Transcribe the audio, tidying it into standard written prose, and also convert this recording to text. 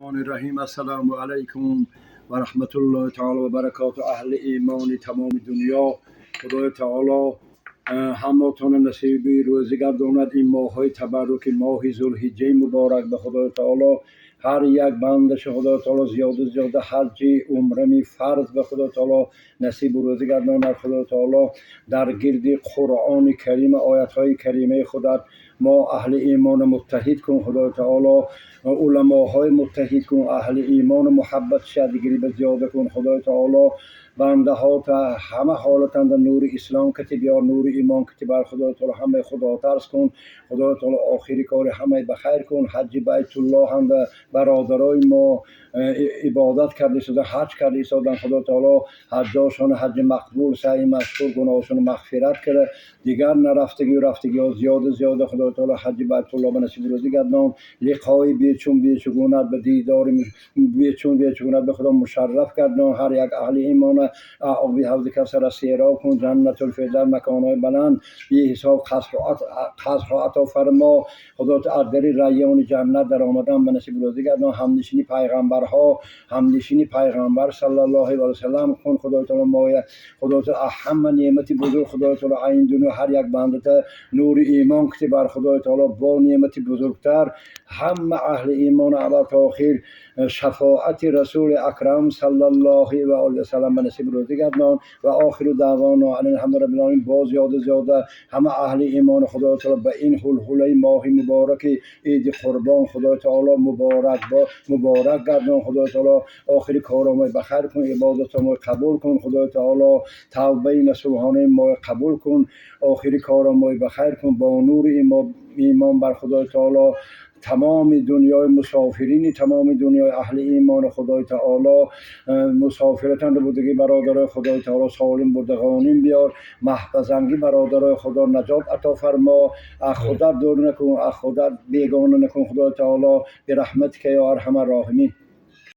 الرحمن الرحیم. السلام علیکم و رحمت الله تعالی و برکاته. اهل ایمان تمام دنیا، خدای تعالی همتون نصیبی روزی گرداند. این ماه های تبرک، ماه ذوالحجه مبارک، به خدای تعالی هر یک بندش خدا تعالی زیاده حج عمره می فرض به خدا تعالی نصیب و روزی گرداند. خدا تعالی در گرد قرآن کریم آیت های کریمه خدا ما اهل ایمان متحد کن. خدا تعالی علماهای متحد کن، اهل ایمان محبت شدگیری به زیاده کن. خدا تعالی بنده ها تا همه حالتند نور اسلام کتی بیار، نور ایمان کتی بر. خدا تعالی همه خدا ترس کن. خدا تعالی آخری کار همه بخیر کن. حج بیت الله هم برادرای ما عبادت کرده شده، حج کرده شدن. خدا تعالی حجاشان حج مقبول، سعی مشکور، گناهشان مغفرت کرده. دیگر نرفتگی و رفتگی ها زیاده. خدا تعالی حج بیت الله به نصیب روزی گردان. لقای بیچگونت به دیدار بیچگونت به خدا مشرف گردان. هر یک اهل ایمان آبی حوض کوثر سیراب کن. جنت الفردوس مکانهای بلند بی حساب قصر عطا فرما. خدا تعالی در ریان جنت در آمدن به نصیب روزی گردان. همنشینی پیغمبر صلی الله علیه و سلم کن. خدا تعالی مایه خدا تعالی همه نعمت بزرگ خدا تعالی این دنیا هر یک بنده نور ایمان کتی بر. خدا تعالی با نعمت بزرگتر همه اهل ایمان اول تا آخر شفاعت رسول اکرم صلی الله علیه و سلم به نصیب روزی گردان. و آخر دعوانا ان الحمد لله رب العالمین. باز زیاده همه اهل ایمان خدا تعالی به این هلهله ماه مبارک عید قربان خدا تعالی مبارک گردان. خدا تعالی آخری کارامای بخیر کن، عبادت ما قبول کن. خدا تعالی توبه نصوحانه ما قبول کن، آخری کارامای بخیر کن. با نور ایمان بر خدا تعالی تمام دنیای مسافرین، تمام دنیای اهل ایمان خدای تعالی مسافرتان بودگی برادرای خدای تعالی سالم برده غانم بیار. محفظنگی برادرای خدا نجات عطا فرما. خدا دور نکن، خدا بیگانه نکن. خدای تعالی به رحمت که یا ارحم الراحمین.